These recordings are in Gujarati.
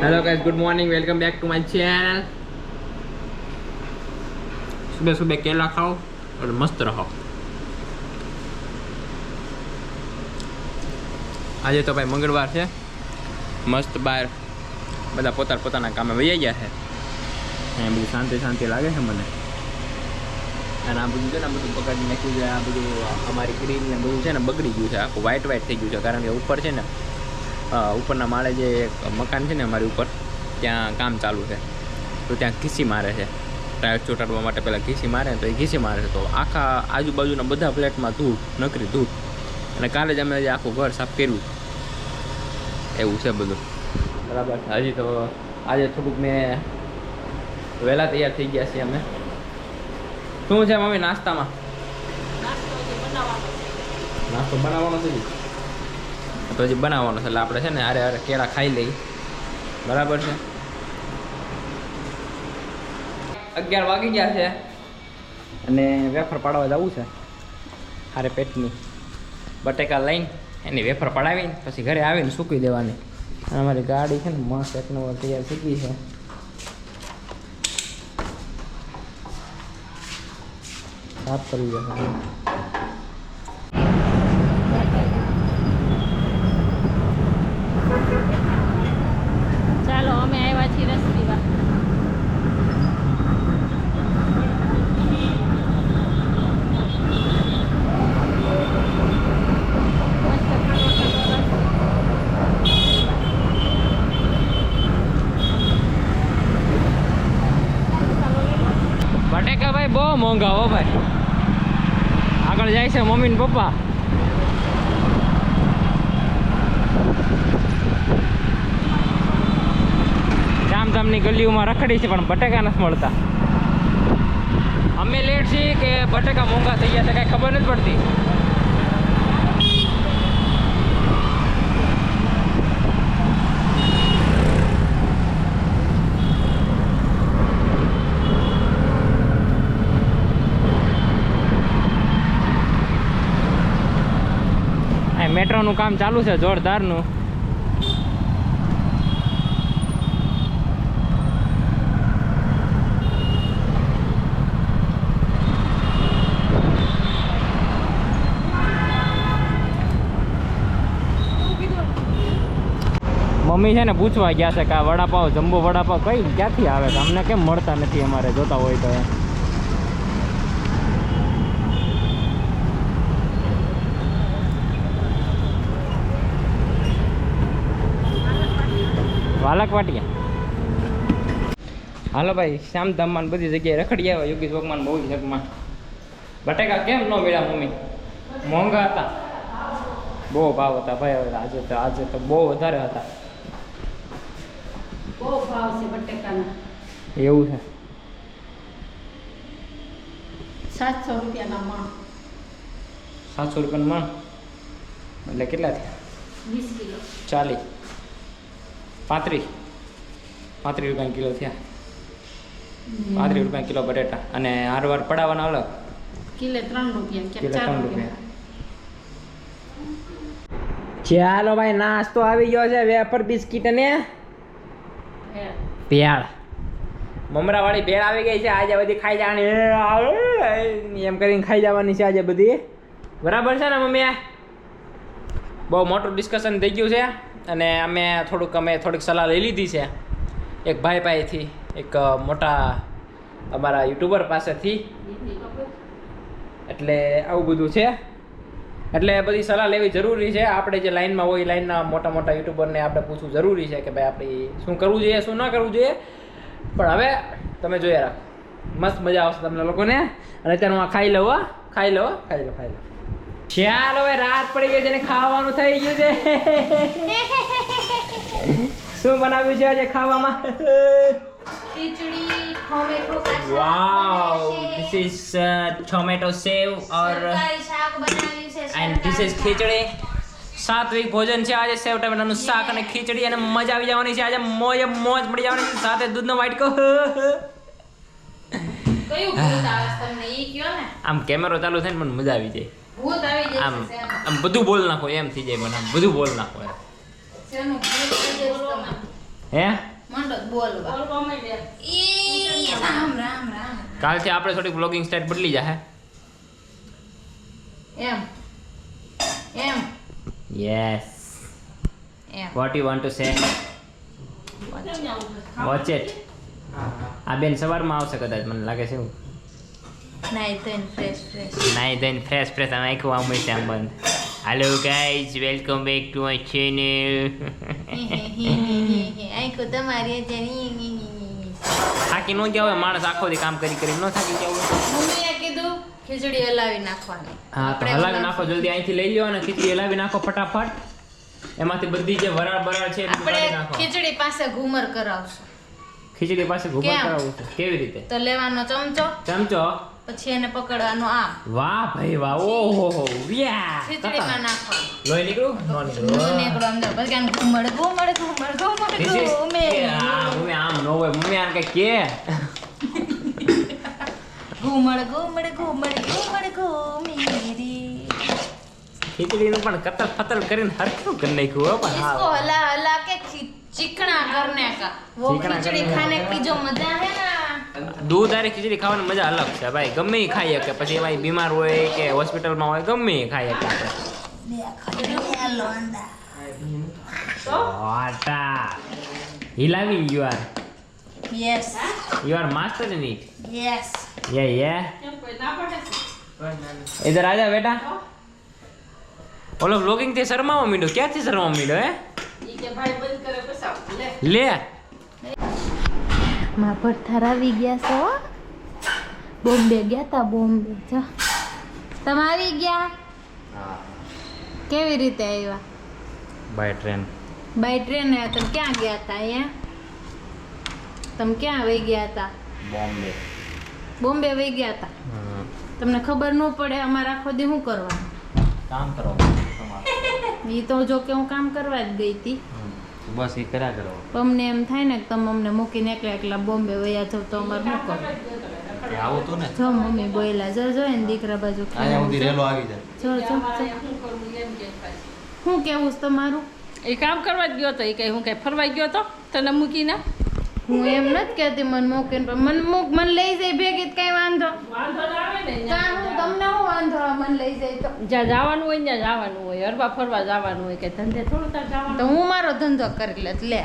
Hello guys, good morning, welcome back to my channel. सुबह सुबह केला खाओ और मस्त रहो। आज तो भाई मंगलवार है, मस्त बार बधा पोताना कामे वही गया है। बड़ी शांति शांति लगे है મને। અને આ બધું છે ને, આ બધું પકડી નાખ્યું છે, આ બધું અમારી ગ્રીન ને બધું છે ને બગડી ગયું છે, આખું વ્હાઈટ થઈ ગયું છે, કારણ કે ઉપર છે ને ઉપરના માળે જે એક મકાન છે ને અમારી ઉપર, ત્યાં કામ ચાલુ છે, તો ત્યાં ઘીસી મારે છે, ટાયર ચોટાડવા માટે પહેલાં ઘીસી મારે તો એ ઘીસી મારે છે, તો આખા આજુબાજુના બધા ફ્લેટમાં ધૂળ, નકરી ધૂળ, અને કાલે જ અમે જે આખું ઘર સાફ કર્યું એવું છે બધું, બરાબર. હજી તો આજે થોડુંક મેં વહેલા તૈયાર થઈ ગયા છીએ અમે. શું છે મમ્મી નાસ્તામાં? નાસ્તો બનાવવાનો છે તો હજી બનાવવાનો છે, એટલે આપણે છે ને અરે કેળા ખાઈ લઈ, બરાબર છે. 11 વાગી ગયા છે અને વેફર પાડવા જવું છે હારે પેટની. બટેકા લઈને એની વેફર પડાવીને પછી ઘરે આવીને સૂકવી દેવાની. અમારી ગાડી છે ને મસ્ત એક નંબર તૈયાર થઈ ગઈ છે. સાફ કરી જશે. ચાલો અમે આવ્યા છીએ રસ પીવા. બટેકા ભાઈ બહુ મોંઘા હો ભાઈ. આગળ જાય છે મમ્મી ને પપ્પા. જામની ગલીઓમાં રખડી છે પણ બટેકા નથી મળતા. અમે લેટ છીએ કે બટેકા મોંઘા થઈ ગયા છે કાંઈ ખબર નથી પડતી. મેટ્રોનું કામ ચાલુ છે જોરદારનું. મમ્મી છે ને પૂછવા ગયા છે કે આ વડાપાવ, જમ્બો વડાપાવ કઈ ક્યાંથી આવે છે, અમને કેમ મળતા નથી અમારે જોતા હોય તો. વાલક વાટિયા. હાલો ભાઈ, શ્યામધામમાં બધી જગ્યાએ રખડી આવ્યા, યોગી ચોકમાં બહુ જગમાં. બટેકા કેમ ન મળ્યા મમ્મી? મોંઘા હતા, બહુ ભાવ હતા ભાઈ. આજે તો બહુ વધારે હતા. બહુ ભાવ છે બટેકાના. એવું છે? 700 રૂપિયાના મણ. 700 રૂપિયાનું મણ એટલે કેટલા થયા? 20 કિલો. 40, 35 રૂપિયા કિલો થયા. 35 રૂપિયા કિલો બટેટા. અને હારવાર પડાવવાના અલગ કિલે 3 રૂપિયા, કિલો 3 રૂપિયા. ચાલો ભાઈ, નાસ્તો આવી ગયો છે. વેફર, બિસ્કિટ અને ભેળ. મમરા વાળી ભેળ આવી ગઈ છે. આજે બધી ખાઈ જવાની એમ કરીને ખાઈ જવાની છે આજે બધી, બરાબર છે ને મમ્મી? બહુ મોટું ડિસ્કશન થઈ ગયું છે અને અમે થોડીક સલાહ લઈ લીધી છે એક ભાઈ પાસેથી, એક મોટા અમારા યુટ્યુબર પાસેથી. એટલે આવું બધું છે, એટલે બધી સલાહ લેવી જરૂરી છે. આપણે જે લાઈનમાં હોય, લાઈનના મોટા મોટા યુટ્યુબરને આપણે પૂછવું જરૂરી છે કે ભાઈ આપણે શું કરવું જોઈએ, શું ન કરવું જોઈએ. પણ હવે તમે જોયા રાખો, મસ્ત મજા આવશે તમને લોકોને. અને અત્યારે હું આ ખાઈ લો. ચાલો હવે રાત પડી ગઈ છે ને ખાવાનું થઈ ગયું છે. શું બનાવ્યું છે આજે ખાવામાં? Khichdi, tomato wow, this is tomato sev or શાક બનાવ્યું છે, એન્ડ ધીસ ઇઝ ખીચડી. સાત્વિક ભોજન છે આજે. સેવ ટમેટાનું શાક અને ખીચડી, અને મજા આવી જવાની છે આજે. મોજ મળી જવાની છે, સાથે દૂધનો વાટકો. કયું ભૂત આવે તમને ઈ કયો ને? આમ કેમેરો ચાલુ થાય ને મને મજા આવી જાય. ભૂત આવી જાય આમ છે. આમ બધું બોલ નાખો એમ થઈ જાય મને. આમ બધું બોલ નાખો એમ. શેનું ભૂત આવી જાય છે? હે મંડો બોલવા ઈ રામ રામ રામ કાલથી આપણે થોડી વ્લોગિંગ સ્ટાઇલ બદલી જાહે um um yes um what you want to say watch it આ બેન સવારમાં આવશે કદાચ મને લાગે છે એવું નાઈ તો ફ્રેશ ફ્રેશ નાઈ ધોઈને ફ્રેશ ફ્રેશ આમ આખું આમ છે આમ બંધ hello guys welcome back to my channel આંખો તમારી છે થાકી ન ગયા હોય માણસ આખો દી કામ કરી કરી ન થાકી ગયા હોય મમ્મીએ કીધું ખીચડી હલાવી નાખવાની હા તો હલાવી નાખો જલ્દી અહીંથી લઈ લ્યો અને ખીચડી હલાવી નાખો ફટાફટ એમાંથી બધી જે વરાળ બરાળ છે એ બધું કાઢી આપણે નાખો ખીચડી પાસે ઘૂમર કરાવશું ખીચડી પાસે ઘૂમર કેમ? કરાવવું છે કેવી રીતે તો લેવાનો ચમચો ચમચો પછી એને પકડવાનો આમ વાહ ભાઈ વાહ ઓહો હો વ્યા ખીચડીમાં નાખવાનું લોહી નીકળું ન નીકળું નીકળો અંદર પછી આમ ઘૂમર ઘૂમર ઘૂમર ઘૂમર This is- ઘૂમે મમ્મી આમ ન હોય મમ્મી આને કઈ કે ઘૂમર ઘૂમર ઘૂમર ઘૂમર ઘૂમેરી ખીચડીનું પણ કતલ ફતલ કરીને હરખું કરી નાખ્યું હો પણ इसको હા हला हला के चिकना करने का वो चिकना खिचड़ी करने खाने की जो मजा है ना દૂધ આરી ખીચડી ખાવાની મજા અલગ છે ભાઈ ગમે એ ખાઈ શકે પછી એમાં બીમાર હોય કે હોસ્પિટલમાં હોય ગમે એ ખાઈ શકે આપણે હિલાવી you are yes master in it yes ये इधर आ जा बेटा ઓલો વ્લોગિંગ થી શરમાવા માંડ્યો ક્યાંથી શરમાવા માંડ્યો હે લે માં ભરથાર આવી ગયા છો બોમ્બે ગયા તા બોમ્બે જો તમે આવી ગયા કેવી રીતે આવ્યા બાય ટ્રેન બાય ટ્રેન આવ્યા તમે ક્યાં ગયા તા અહીંયા તમે ક્યાં વહી ગયા હતા બોમ્બે બોમ્બે વહી ગયા હતા તમને ખબર ન પડે અમારે આખો દી શું કરવાનું કામ કરો એ તો જો કે હું કામ કરવા જ ગઈ હતી બસ એ કર્યા કરો અમને એમ થાય ને કે તમે અમને મૂકીને એકલા એકલા બોમ્બે વયા જાવ તો અમારે શું કરવું આવું તો ને જો મમ્મી બોયલા જો જો એને દીકરા બાજુ અહીંયા સુધી રેલો આવી જાય જો જો શું કેવું છે તમારું એ કામ કરવા જ ગયો તો એ કઈ હું કઈ ફરવા ગયો તો તને મૂકીને હું એમ નથી કહેતી મને મૂકીને પણ મને લઈ જાય ભેગી તો કઈ વાંધો વાંધો ના આવે ને કાં હું તમને શું વાંધો આવે મને લઈ જાય તો જ્યાં જવાનું હોય ત્યાં જવાનું હોય હરવા ફરવા જવાનું હોય કે ધંધે થોડું તાર તો જવાનું હું મારો ધંધો કરી લે લે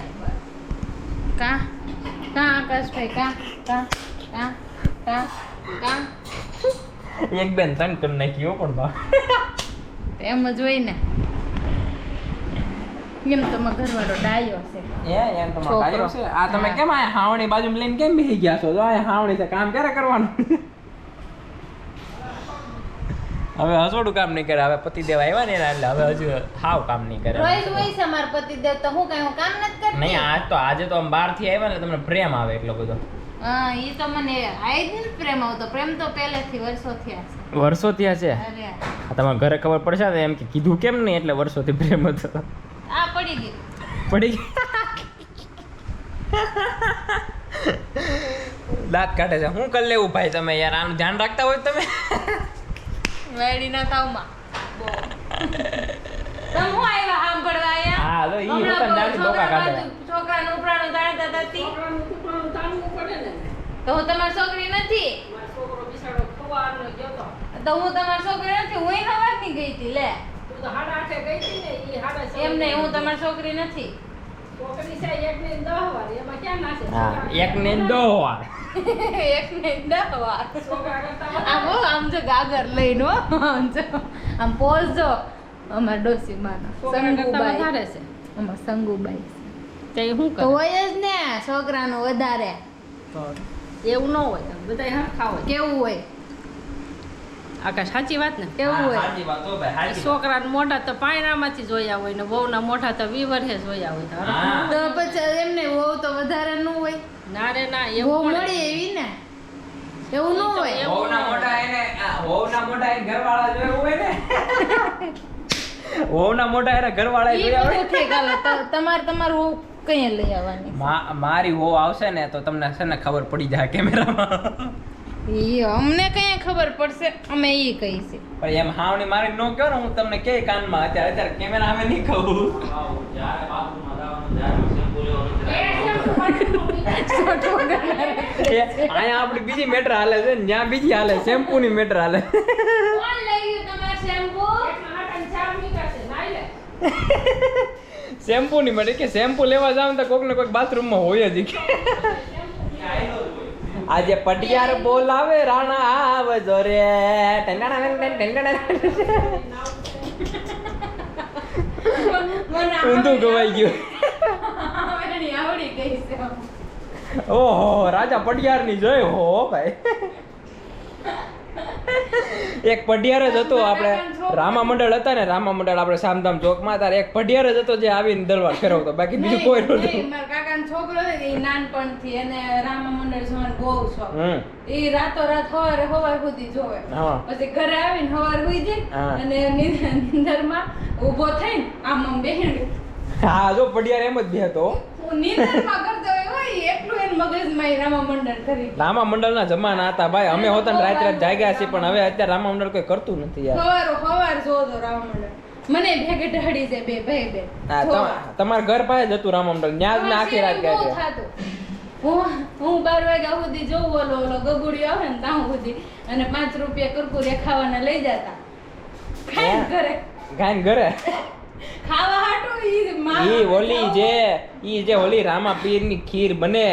કા કા આકાશભાઈ કા કા કા કા કા એક બેન તન કરી નાખ્યો પણ બા એમ જ હોય ને એમ તો મારો ઘરવાળો ડાયો છે એમ તો છોકરો. કાયો છે આ તમે કેમ આ હાવણી બાજુમાં લઈને કેમ બેસી ગયા છો જો આ હાવણી છે કામ ક્યારે કરવાનું હવે હસોડું કામ નહીં કરે હવે પતિદેવ આવ્યા ને એના એટલે હવે હજુ હાવ કામ નહીં કરે રોજ હોય છે મારા પતિદેવ તો હું કઈ હું કામ નથી કરતી નહીં આજે તો આમ બહારથી આવ્યા ને તમને પ્રેમ આવે એટલો બધો હા એ તો મને આઈ જ નથી પ્રેમ આવતો પ્રેમ તો પહેલેથી વર્ષો થયા છે વર્ષો થયા છે અરે આ તમારા ઘરે ખબર પડશે ને એમ કે કીધું કેમ નહીં એટલે વર્ષોથી પ્રેમ હતો આ પડી ગઈ પડી ગઈ. દાંત કાઢે છે શું કરી લેવું ભાઈ તમે યાર આનું ધ્યાન રાખતા હોય તમે વેડી ના થાવમાં તમે હું આવ્યા સાંભળવા આયા હા તો ઈ હમણાં હોકન દાંત ડોકા કાઢે છોકરાનું ઉપરાણું જાણતા હતી છોકરાનું તાણવું પડે ને તો હું તમારી છોકરી નથી મારો છોકરો બિચારો ખવાનો ગયો તો તો હું તમારી છોકરી નથી હું સવારની ગઈ હતી લે તું તો 8:30 ગઈ હતી ને એ 6:30 એમ નહીં હું તમારી છોકરી નથી છોકરી છે એક ને 10 વાર એમાં ક્યાં નાશે હા એક ને દો વાર એક ને 10 વાર છોકરા કરતા આમ હો, આમ જો ગાગર લઈને હો. આમ જો આમ પોઝ જો અમાર ડોસી માનો છોકરા કરતા સંગુબાઈ વધારે છે અમાર સંગુબાઈ તે શું તો હોય જ ને છોકરાનું વધારે એવું ન હોય બધા હરખા હોય કેવું હોય આકાશ સાચી વાત ને કેવું હોય હાજી વાત હો ભાઈ હાજી વાત. છોકરાના મોઢા તો પાયણામાંથી જોયા હોય ને વહુના મોઢા તો 20 વર્ષે જોયા હોય તો હરખા. હા. તો પછી એમને વહુ તો વધારે ન હોય ના રે ના વહુ એવું મળી મળે. એવી ને એવું ન હોય એવું વહુના મોઢા એને વહુના મોઢા એને ઘરવાળા જોયા હોય ને વહુના મોઢા એને ઘરવાળા ઈ જોયા હોય બધું ઠીક હાલે તમારું વહુ કઈ લઈ આવવાની મારી વહુ આવશે ને તો તમને છે ને ખબર પડી જાય કેમેરામાં ઈ અમને કઈ ખબર પડશે અમે ઈ કહી છે પણ એમ હાવણી મારી નો કહો ને હું તમને કે કાનમાં અત્યારે કેમેરા સામે નહીં કહું અહીંયા આપણી બીજી મેટર હાલે છે ને ત્યાં બીજી હાલે શેમ્પુ ની મેટર હાલે કોણ લઈ ગયું તમાર શેમ્પુ? શેમ્પુ ની મેટર કે શેમ્પુ લેવા જાવ તો કોઈક ને કોઈક બાથરૂમ માં હોય જ કે આજે પટિયાર બોલાવે રાણા આવજો રે ઊંધું ગવાઈ ગયું આવડી ગઈ છે. ઓહો રાજા પટિયાર ની જોઈ હો ભાઈ એક પટિયાર જ હતો આપણે રામા મંડળ હતા ને રામા મંડળ આપણે સામધામ ચોકમાં ત્યારે એક પટિયાર જ હતો જે આવીને દરબાર ફેરવતો બાકી બીજું કોઈ નહોતું. નહીં, મારા કાકાનો છોકરો છે ને, ઈ નાનપણથી એને રામા મંડળ જોવાનો બહુ શોખ. ઈ રાતોરાત સવારે સુધી જોવે. હા. પછી ઘરે આવીને સવારે હુઈ જાય હા. અને નિંદરમાં ઊભો થઈને આમ બેહીને હા જો પટિયાર એમ જ બેહતો નિંદરમાં કરતો હોય એટલું એને મગજમાં ઈ રામા મંડળ કરી. રામા મંડળના જમાના હતા ભાઈ અમે હોતા રાત રાત જાગ્યા છીએ પણ હવે અત્યારે રામા મંડળ કોઈ કરતું નથી યાર. સવાર જોતો રામા મંડળ. મને ભેગે ઢળી જાય બે ભાઈ બે. હા તમારા ઘર પાસે જ હતું રામા મંડળ ન્યા જ મેં આખી રાત બહુ ગયા થાતું. હું 12 વાગ્યા સુધી જોઉં ઓલો ગગુડી આવે ને ત્યાં સુધી અને 5 રૂપિયા કુરકુરે ખાવાના લઈ જતા. ખાઈને ઘરે ગાયન ઘરે ખાવા હાટું ઈ જે ઓલી રામા પીરની ખીર બને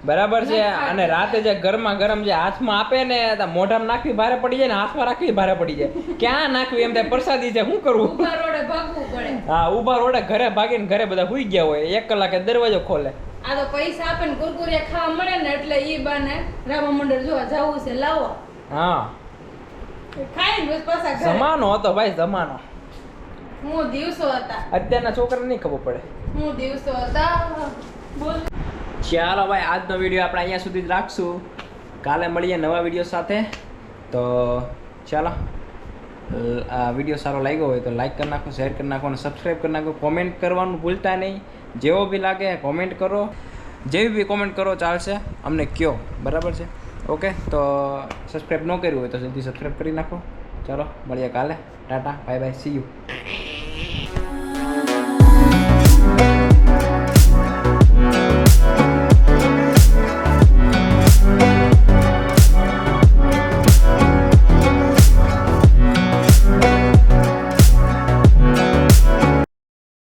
બરાબર છે અને રાતે જે ગરમા ગરમ જે હાથમાં આપે ને તો મોઢામાં નાખવી ભારે પડી જાય ને હાથમાં રાખવી ભારે પડી જાય ક્યાં નાખવી એમ થાય પ્રસાદી છે શું કરવું ઉભા રોડે ભાગવું પડે. હા ઉભા રોડે ઘરે ભાગીને ઘરે બધા હુઈ ગયા હોય 1 કલાકે દરવાજો ખોલે આ તો પૈસા આપે ને કુરકુરે ખાવા મળે ને એટલે ઈ બાને રામા મંડળ જોવા જવું છે લાવો હા ખાઈને બસ પાછા ઘરે. જમાનો હતો ભાઈ જમાનો હું દિવસો હતા અત્યારના છોકરાને નહીં ખબર પડે હું દિવસો હતા બોલ. ચાલો ભાઈ આજનો વિડીયો આપણે અહીંયા સુધી જ રાખશું કાલે મળીએ નવા વિડીયો સાથે તો ચાલો આ વિડીયો સારો લાગ્યો હોય તો લાઈક કરી નાખો શેર કરી નાખો અને સબસ્ક્રાઈબ કરી નાખો કોમેન્ટ કરવાનું ભૂલતા નહીં જેવો બી લાગે કોમેન્ટ કરો જેવી બી કોમેન્ટ કરો ચાલશે અમને કહો બરાબર છે ઓકે તો સબસ્ક્રાઈબ ન કર્યું હોય તો જલ્દી સબસ્ક્રાઈબ કરી નાખો ચાલો મળીએ કાલે Tata bye bye see you